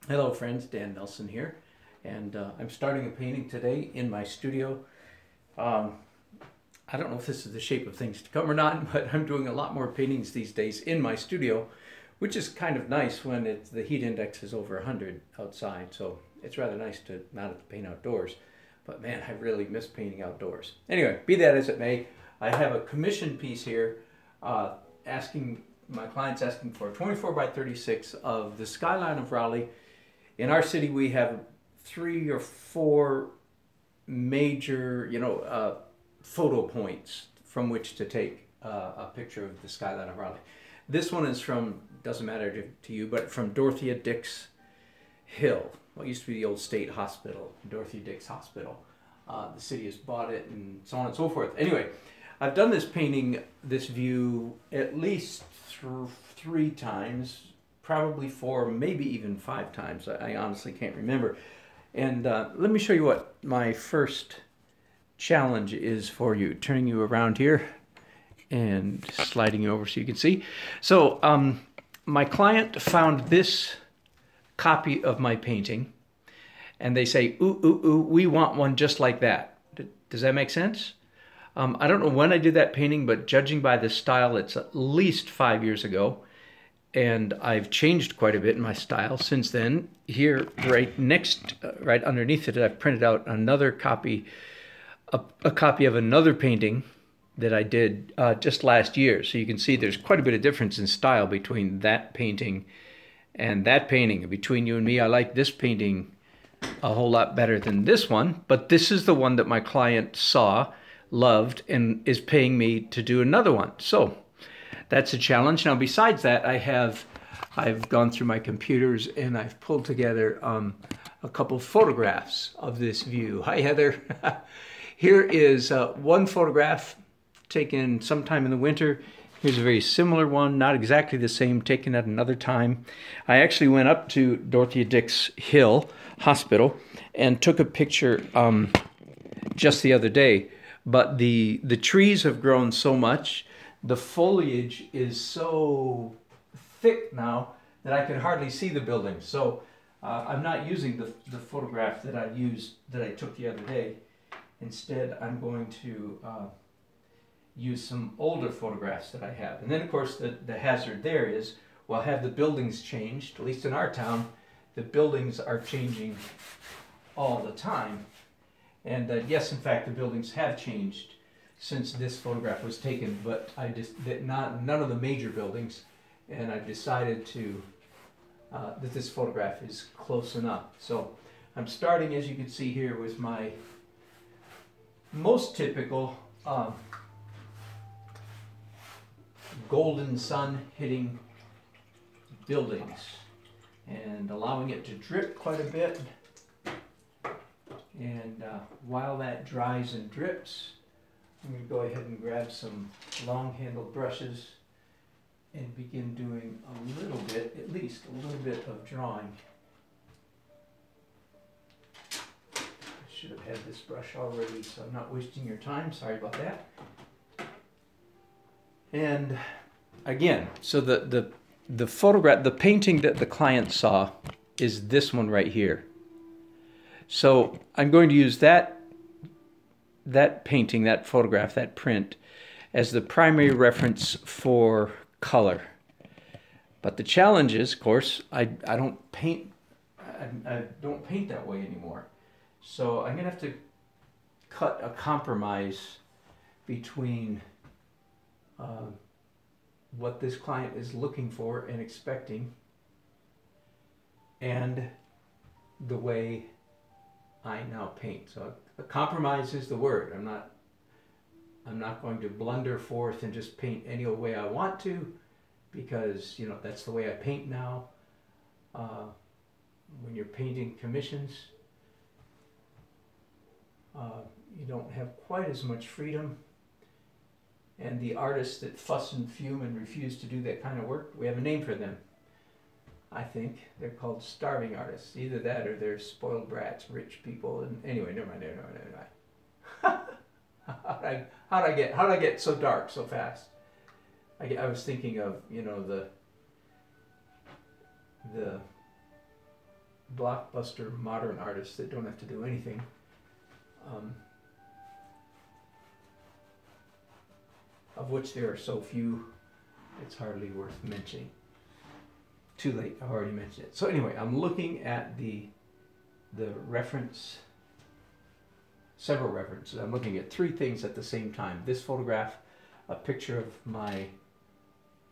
Hello friends, Dan Nelson here, and I'm starting a painting today in my studio. Um, I don't know if this is the shape of things to come or not, but I'm doing a lot more paintings these days in my studio, which is kind of nice when the heat index is over 100 outside, so it's rather nice to not have to paint outdoors. But man, I really miss painting outdoors. Anyway, be that as it may, I have a commission piece here my client's asking for 24 by 36 of the skyline of Raleigh. In our city, we have 3 or 4 major, photo points from which to take a picture of the skyline of Raleigh. This one is from, doesn't matter to you, but from Dorothea Dix Hill. What used to be the old state hospital, Dorothea Dix Hospital. The city has bought it and so on and so forth. Anyway, I've done this painting, this view, at least 3 times, probably 4, maybe even 5 times. I honestly can't remember. And let me show you what my first challenge is for you. Turning you around here and sliding you over so you can see. So my client found this copy of my painting and they say, ooh, ooh, ooh, we want one just like that. Does that make sense? I don't know when I did that painting, but judging by the style, it's at least 5 years ago. And I've changed quite a bit in my style since then. Here, right underneath it, I've printed out another copy, a copy of another painting that I did just last year. So you can see there's quite a bit of difference in style between that painting and that painting. Between you and me, I like this painting a whole lot better than this one, but this is the one that my client saw, loved, and is paying me to do another one. So that's a challenge. Now, besides that, I've gone through my computers and I've pulled together a couple photographs of this view. Hi, Heather. Here is one photograph taken sometime in the winter. Here's a very similar one, not exactly the same, taken at another time. I actually went up to Dorothea Dix Hill Hospital and took a picture just the other day. But the trees have grown so much, the foliage is so thick now that I can hardly see the buildings. So I'm not using the photograph that I took the other day. Instead, I'm going to use some older photographs that I have. And then, of course, the hazard there is, well, have the buildings changed? At least in our town, the buildings are changing all the time. And yes, in fact, the buildings have changed since this photograph was taken, but none of the major buildings, and I've decided that this photograph is close enough. So I'm starting, as you can see here, with my most typical golden sun hitting buildings and allowing it to drip quite a bit. And while that dries and drips, I'm going to go ahead and grab some long-handled brushes and begin doing a little bit, at least a little bit of drawing. I should have had this brush already, so I'm not wasting your time. Sorry about that. And again, so the photograph, the painting that the client saw is this one right here. So I'm going to use that painting, that photograph, that print, as the primary reference for color. But the challenge is, of course, I don't paint that way anymore. So I'm gonna have to cut a compromise between what this client is looking for and expecting and the way I now paint. So a compromise is the word. I'm not going to blunder forth and just paint any old way I want to, because that's the way I paint now. When you're painting commissions, you don't have quite as much freedom. And the artists that fuss and fume and refuse to do that kind of work, we have a name for them. I think they're called starving artists. Either that or they're spoiled brats, rich people. And anyway, never mind. How'd I get so dark so fast? I was thinking of the blockbuster modern artists that don't have to do anything. Of which there are so few, it's hardly worth mentioning. Too late, I've already mentioned it. So anyway, I'm looking at the reference, several references. I'm looking at three things at the same time. This photograph, a picture of my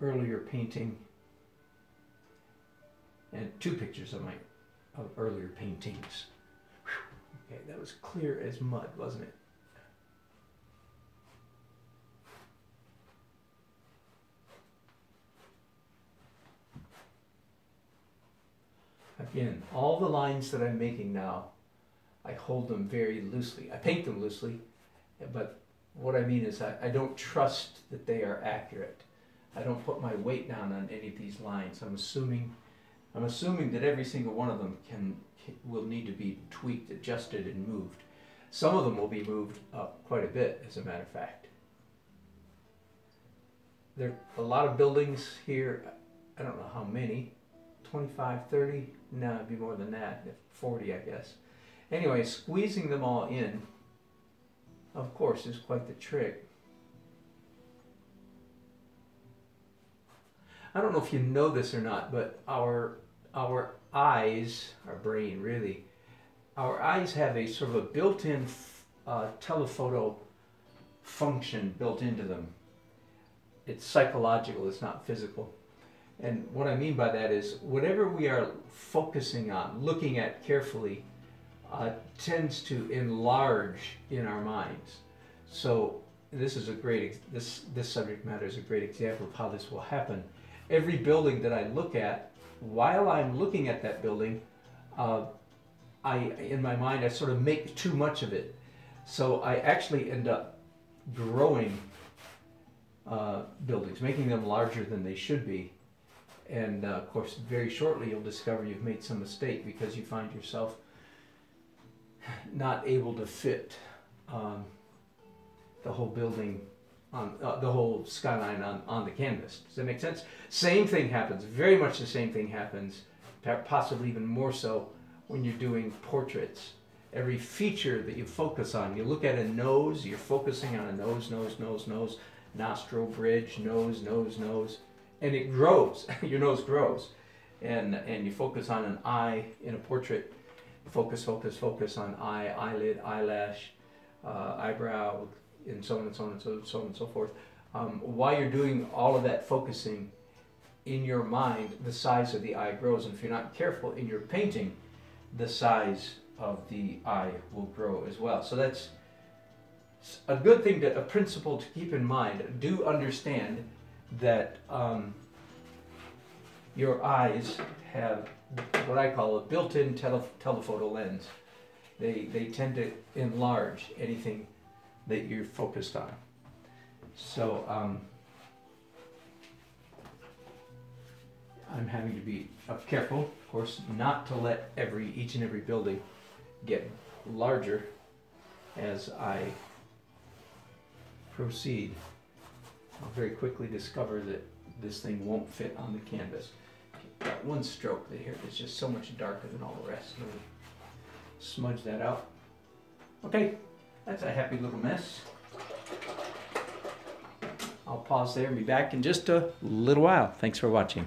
earlier painting, and two pictures of earlier paintings. Whew. Okay, that was clear as mud, wasn't it? Again, all the lines that I'm making now, I hold them very loosely. I paint them loosely, but what I mean is I don't trust that they are accurate. I don't put my weight down on any of these lines. I'm assuming that every single one of them will need to be tweaked, adjusted, and moved. Some of them will be moved up quite a bit, as a matter of fact. There are a lot of buildings here. I don't know how many. 25, 30? No, it'd be more than that. 40, I guess. Anyway, squeezing them all in, of course, is quite the trick. I don't know if you know this or not, but our eyes, our brain really, our eyes have a sort of a built-in telephoto function built into them. It's psychological, it's not physical. And what I mean by that is whatever we are focusing on, looking at carefully, tends to enlarge in our minds. So this is a great, this subject matter is a great example of how this will happen. Every building that I look at, while I'm looking at that building, in my mind, I sort of make too much of it. So I actually end up growing buildings, making them larger than they should be. And of course, very shortly you'll discover you've made some mistake because you find yourself not able to fit the whole building, the whole skyline on the canvas. Does that make sense? Same thing happens, very much the same thing happens, possibly even more so when you're doing portraits. Every feature that you focus on, you look at a nose, you're focusing on a nose, nostril bridge, nose, and it grows. Your nose grows, and you focus on an eye in a portrait. Focus on eye, eyelid, eyelash, eyebrow, and so on and so on and so on and so forth. While you're doing all of that focusing, in your mind, the size of the eye grows, and if you're not careful in your painting, the size of the eye will grow as well. So that's a good thing, a principle to keep in mind. Do understand that your eyes have what I call a built-in telephoto lens. They tend to enlarge anything that you're focused on. So I'm having to be careful, of course, not to let each and every building get larger as I proceed. I'll very quickly discover that this thing won't fit on the canvas. Got one stroke here that's just so much darker than all the rest. Let me smudge that out. Okay, that's a happy little mess. I'll pause there and be back in just a little while. Thanks for watching.